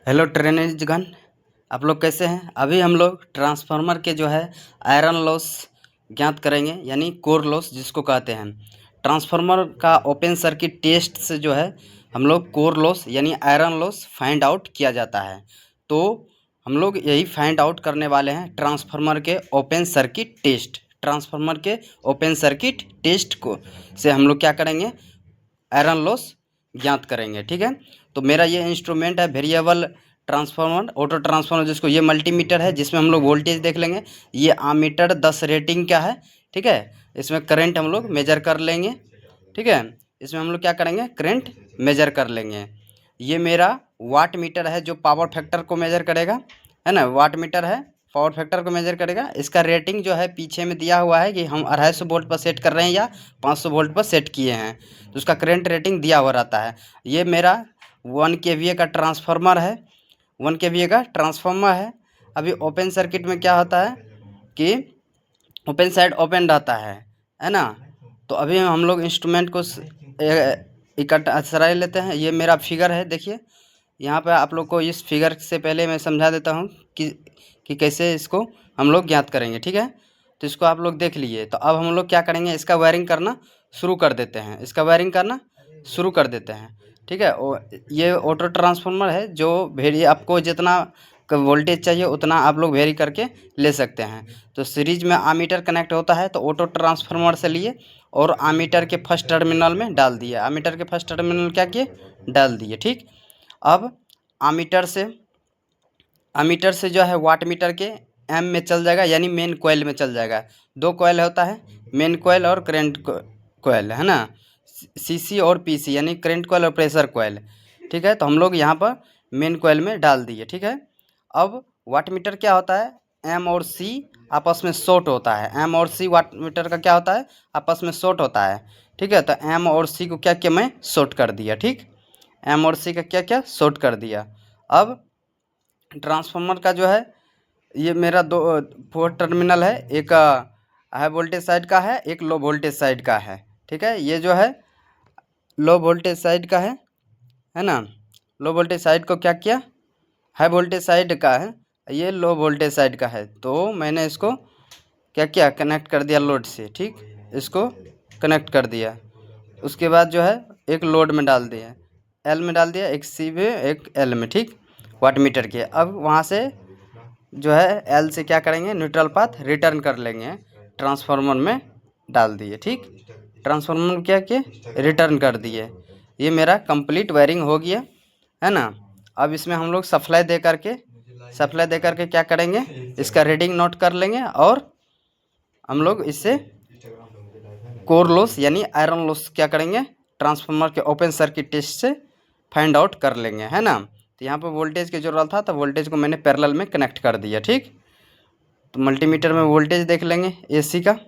Hello ट्रेनिजगण, आप लोग कैसे हैं। अभी हम लोग ट्रांसफार्मर के जो है आयरन लॉस ज्ञात करेंगे, यानी कोर लॉस जिसको कहते हैं। ट्रांसफार्मर का ओपन सर्किट टेस्ट से जो है हम लोग कोर लॉस यानी आयरन लॉस फाइंड आउट किया जाता है। तो हम लोग यही फाइंड आउट करने वाले हैं ट्रांसफार्मर के ओपन सर्किट टेस्ट। ट्रांसफार्मर के ओपन सर्किट टेस्ट को से हम लोग क्या करेंगे, आयरन लॉस ज्ञात करेंगे। ठीक है, तो मेरा ये इंस्ट्रूमेंट है वेरिएबल ट्रांसफार्मर, ऑटो ट्रांसफार्मर जिसको, ये मल्टीमीटर है जिसमें हम लोग वोल्टेज देख लेंगे। ये आमीटर 10 रेटिंग का है। ठीक है, इसमें करंट हम लोग मेजर कर लेंगे। ठीक है, इसमें हम लोग क्या करेंगे, करंट मेजर कर लेंगे। ये मेरा वाट मीटर है जो पावर फैक्टर को मेजर करेगा, है ना। वाट मीटर है, पावर फैक्टर को मेजर करेगा। इसका रेटिंग जो है पीछे में दिया हुआ है कि हम 250 वोल्ट पर सेट कर रहे हैं या 500 वोल्ट पर सेट किए हैं, तो उसका करंट रेटिंग दिया हुआ रहता है। ये मेरा 1 kVA का ट्रांसफार्मर है, 1 kVA का ट्रांसफार्मर है। अभी ओपन सर्किट में क्या होता है कि ओपन साइड ओपन रहता है ना। तो अभी हम लोग इंस्ट्रूमेंट को इकट्ठा सराय लेते हैं। ये मेरा फिगर है, देखिए यहाँ पे आप लोग को इस फिगर से पहले मैं समझा देता हूँ कि कैसे इसको हम लोग ज्ञात करेंगे। ठीक है, तो इसको आप लोग देख लिए। तो अब हम लोग क्या करेंगे, इसका वायरिंग करना शुरू कर देते हैं। इसका वायरिंग करना शुरू कर देते हैं। ठीक है, ये ऑटो ट्रांसफार्मर है जो वेरी, आपको जितना वोल्टेज चाहिए उतना आप लोग वेरी करके ले सकते हैं। तो सीरीज में आमीटर कनेक्ट होता है, तो ऑटो ट्रांसफार्मर से लिए और आमीटर के फर्स्ट टर्मिनल में डाल दिए। आमीटर के फर्स्ट टर्मिनल क्या किए, डाल दिए। ठीक, अब आमीटर से जो है वाट मीटर के एम में चल जाएगा, यानी मेन कॉइल में चल जाएगा। 2 कॉइल होता है, मेन कॉइल और करंट कॉइल, है ना। सीसी और पीसी यानी करंट कॉइल और प्रेशर कॉइल। ठीक है, तो हम लोग यहाँ पर मेन कॉइल में डाल दिए। ठीक है, अब वाट मीटर क्या होता है, एम और सी आपस में शॉर्ट होता है। एम और सी वाट मीटर का क्या होता है, आपस में शॉर्ट होता है। ठीक है, तो एम और सी को क्या किया, मैं शॉर्ट कर दिया। ठीक, एम और सी का क्या क्या शॉर्ट कर दिया। अब ट्रांसफार्मर का जो है ये मेरा 4 टर्मिनल है, एक हाई वोल्टेज साइड का है, एक लो वोल्टेज साइड का है। ठीक है, ये जो है लो वोल्टेज साइड का है ना। लो वोल्टेज साइड को क्या किया, हाई वोल्टेज साइड का है, ये लो वोल्टेज साइड का है। तो मैंने इसको क्या किया, कनेक्ट कर दिया लोड से। ठीक, इसको कनेक्ट कर दिया। उसके बाद जो है एक लोड में डाल दिया, एल में डाल दिया, एक सी में एक एल में। ठीक, वाट मीटर के। अब वहाँ से जो है एल से क्या करेंगे, न्यूट्रल पाथ रिटर्न कर लेंगे, ट्रांसफार्मर में डाल दिए। ठीक, ट्रांसफार्मर में क्या किए, रिटर्न कर दिए। ये मेरा कंप्लीट वायरिंग हो गया, है ना। अब इसमें हम लोग सप्लाई दे करके क्या करेंगे, इसका रीडिंग नोट कर लेंगे और हम लोग इससे कोर लॉस यानी आयरन लॉस क्या करेंगे, ट्रांसफार्मर के ओपन सर्किट टेस्ट से फाइंड आउट कर लेंगे, है ना। तो यहाँ पर वोल्टेज की ज़रूरत था, तो वोल्टेज को मैंने पैरेलल में कनेक्ट कर दिया। ठीक, तो मल्टीमीटर में वोल्टेज देख लेंगे एसी का।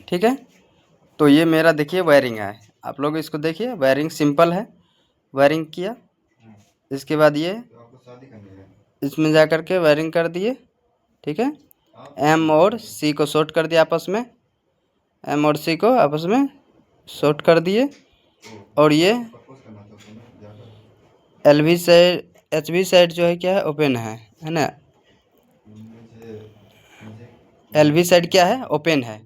ठीक है, तो ये मेरा देखिए वायरिंग है। आप लोग इसको देखिए, वायरिंग सिंपल है। वायरिंग किया, इसके बाद ये इसमें जा कर के वायरिंग कर दिए। ठीक है, एम और सी को शॉर्ट कर दिया आपस में, एम और सी को आपस में शॉर्ट कर दिए। और ये एलवी साइड, एचवी साइड जो है क्या है, ओपन है ना। एलवी साइड क्या है, ओपन है।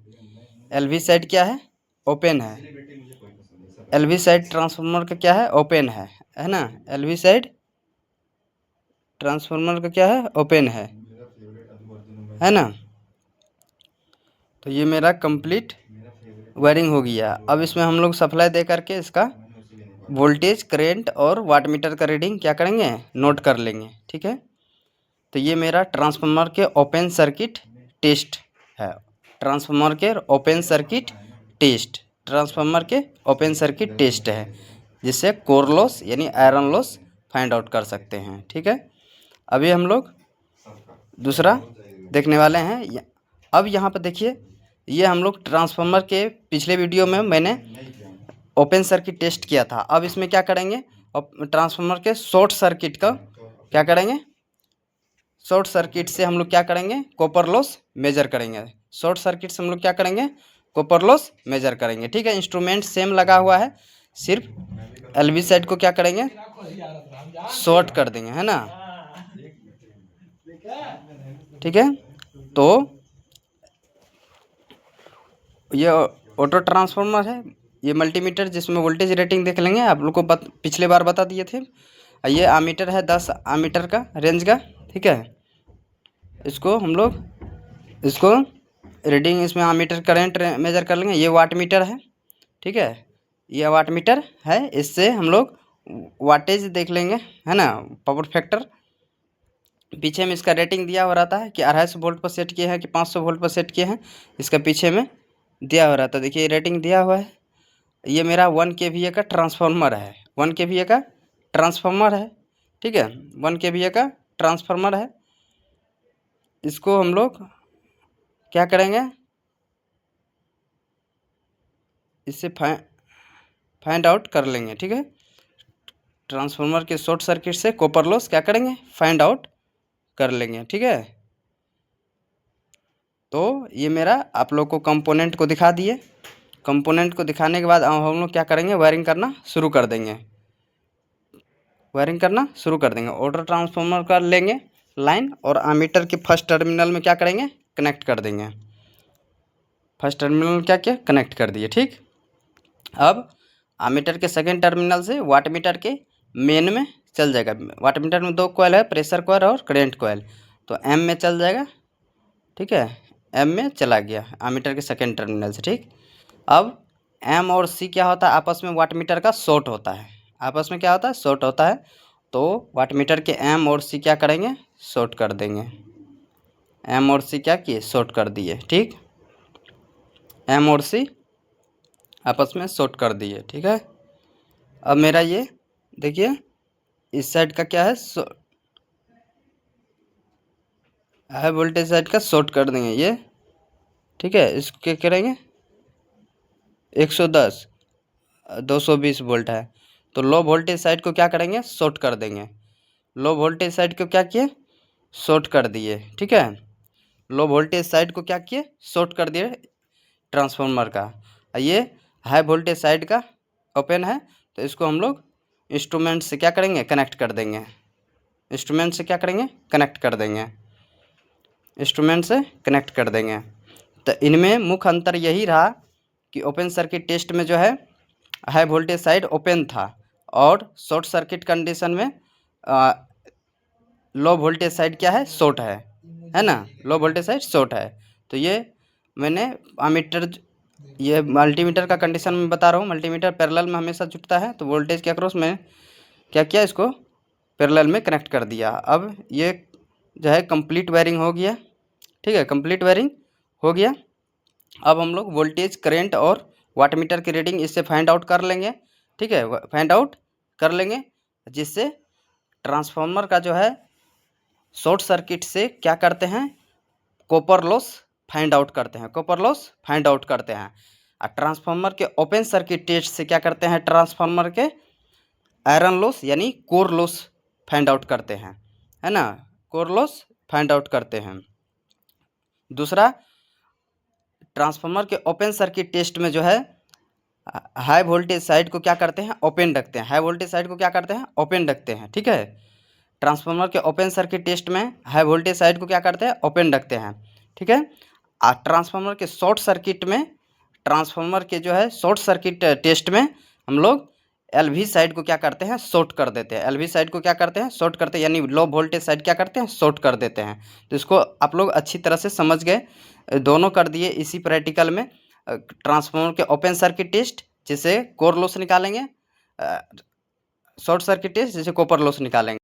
एलवी साइड क्या है, ओपन है। एलवी साइड ट्रांसफार्मर का क्या है, ओपन है ना। एलवी साइड ट्रांसफार्मर का क्या है, ओपन है ना। तो ये मेरा कंप्लीट वायरिंग हो गया। अब इसमें हम लोग सप्लाई दे करके इसका वोल्टेज, करंट और वाट मीटर का रीडिंग क्या करेंगे, नोट कर लेंगे। ठीक है, तो ये मेरा ट्रांसफार्मर के ओपन सर्किट टेस्ट है। ट्रांसफार्मर के ओपन सर्किट टेस्ट, ट्रांसफार्मर के ओपन सर्किट टेस्ट है, जिससे कोर लॉस यानी आयरन लॉस फाइंड आउट कर सकते हैं। ठीक है, अभी हम लोग दूसरा देखने वाले हैं। अब यहाँ पर देखिए, ये हम लोग ट्रांसफार्मर के पिछले वीडियो में मैंने ओपन सर्किट टेस्ट किया था। अब इसमें क्या करेंगे, ट्रांसफार्मर के शॉर्ट सर्किट का क्या करेंगे, शॉर्ट सर्किट से हम लोग क्या करेंगे, कॉपर लॉस मेजर करेंगे। शॉर्ट सर्किट से हम लोग क्या करेंगे, कॉपर लॉस मेजर करेंगे। ठीक है, इंस्ट्रूमेंट सेम लगा हुआ है, सिर्फ एलवी साइड को क्या करेंगे, शॉर्ट कर देंगे, है ना। ठीक है, तो ये ऑटो ट्रांसफार्मर है, ये मल्टीमीटर जिसमें वोल्टेज रेटिंग देख लेंगे, आप लोग को पिछले बार बता दिए थे। ये आमीटर है 10 आमीटर का रेंज का, ठीक है। इसको हम लोग इसको रीडिंग इसमें आमीटर करंट मेजर कर लेंगे। ये वाट मीटर है, ठीक है, ये वाट मीटर है, इससे हम लोग वाटेज देख लेंगे, है ना, पावर फैक्टर। पीछे में इसका रेटिंग दिया हुआ रहता है कि 250 वोल्ट पर सेट किए हैं कि 500 वोल्ट पर सेट किए हैं, इसका पीछे में दिया हुआ रहता है। देखिए रेटिंग दिया हुआ है। ये मेरा 1 kVA का ट्रांसफार्मर है, 1 kVA का ट्रांसफार्मर है, ठीक है, 1 kVA का ट्रांसफार्मर है। इसको हम लोग क्या करेंगे, इससे फाइंड आउट कर लेंगे, ठीक है। ट्रांसफार्मर के शॉर्ट सर्किट से कॉपर लॉस क्या करेंगे, फाइंड आउट कर लेंगे, ठीक है। तो ये मेरा आप लोग को कंपोनेंट को दिखा दिए। कंपोनेंट को दिखाने के बाद हम लोग क्या करेंगे, वायरिंग करना शुरू कर देंगे, वायरिंग करना शुरू कर देंगे। ऑटो ट्रांसफार्मर कर लेंगे लाइन और आमीटर के फर्स्ट टर्मिनल में क्या करेंगे, कनेक्ट कर देंगे। फर्स्ट टर्मिनल क्या किया, कनेक्ट कर दिए, ठीक। अब आमीटर के सेकेंड टर्मिनल से वाट मीटर के मेन में चल जाएगा। वाट मीटर में 2 कॉइल है, प्रेशर कॉइल और करंट कॉइल, तो एम में चल जाएगा, ठीक है, एम में चला गया आमीटर के सेकेंड टर्मिनल से, ठीक। अब एम और सी क्या होता है, आपस में वाट मीटर का शॉर्ट होता है, आपस में क्या होता है, शॉर्ट होता है। तो वाट मीटर के एम और सी क्या करेंगे, शॉर्ट कर देंगे। एम और सी क्या किए, शॉर्ट कर दिए, ठीक, एम और सी आपस में शॉर्ट कर दिए, ठीक है। अब मेरा ये देखिए इस साइड का क्या है, हाई वोल्टेज साइड का शॉर्ट कर देंगे ये, ठीक है। इसको क्या करेंगे, 110 220 वोल्ट है, तो लो वोल्टेज साइड को क्या करेंगे, शॉर्ट कर देंगे। लो वोल्टेज साइड को क्या किए, शॉर्ट कर दिए, ठीक है। लो वोल्टेज साइड को क्या किए, शॉर्ट कर दिए ट्रांसफार्मर का। ये हाई वोल्टेज साइड का ओपन है, तो इसको हम लोग इंस्ट्रूमेंट से क्या करेंगे, कनेक्ट कर देंगे। इंस्ट्रूमेंट से क्या करेंगे, कनेक्ट कर देंगे, इंस्ट्रूमेंट से कनेक्ट कर देंगे। तो इनमें मुख्य अंतर यही रहा कि ओपन सर्किट टेस्ट में जो है हाई वोल्टेज साइड ओपन था और शॉर्ट सर्किट कंडीशन में लो वोल्टेज साइड क्या है, शॉर्ट है ना, लो वोल्टेज साइड शॉर्ट है। तो ये मैंने अमीटर, ये मल्टीमीटर का कंडीशन में बता रहा हूँ। मल्टीमीटर पैरेलल में हमेशा जुटता है, तो वोल्टेज के अक्रॉस में क्या किया, इसको पैरेलल में कनेक्ट कर दिया। अब ये जो है कंप्लीट वायरिंग हो गया, ठीक है, कंप्लीट वायरिंग हो गया। अब हम लोग वोल्टेज, करंट और वाट मीटर की रीडिंग इससे फाइंड आउट कर लेंगे, ठीक है, फाइंड आउट कर लेंगे, जिससे ट्रांसफार्मर का जो है शॉर्ट सर्किट से क्या करते हैं, कॉपर लॉस फाइंड आउट करते हैं, कॉपर लॉस फाइंड आउट करते हैं। और ट्रांसफार्मर के ओपन सर्किट टेस्ट से क्या करते हैं, ट्रांसफार्मर के आयरन लॉस यानी कोर लॉस फाइंड आउट करते हैं, है ना, कोर लॉस फाइंड आउट करते हैं। दूसरा, ट्रांसफार्मर के ओपन सर्किट टेस्ट में जो है हाई वोल्टेज साइड को क्या करते हैं, ओपन रखते हैं। हाई वोल्टेज साइड को क्या करते हैं, ओपन रखते हैं, ठीक है। ट्रांसफार्मर के ओपन सर्किट टेस्ट में हाई वोल्टेज साइड को क्या करते हैं, ओपन रखते हैं, ठीक है। और ट्रांसफार्मर के शॉर्ट सर्किट में, ट्रांसफार्मर के जो है शॉर्ट सर्किट टेस्ट में हम लोग एलवी साइड को क्या करते हैं, शॉर्ट कर देते हैं। एलवी साइड को क्या करते हैं, शॉर्ट करते हैं, यानी लो वोल्टेज साइड क्या करते हैं, शॉर्ट कर देते हैं। तो इसको आप लोग अच्छी तरह से समझ गए, दोनों कर दिए इसी प्रैक्टिकल में। ट्रांसफार्मर के ओपन सर्किट टेस्ट जिसे कोर लॉस निकालेंगे, शॉर्ट सर्किट टेस्ट जिसे कॉपर लॉस निकालेंगे।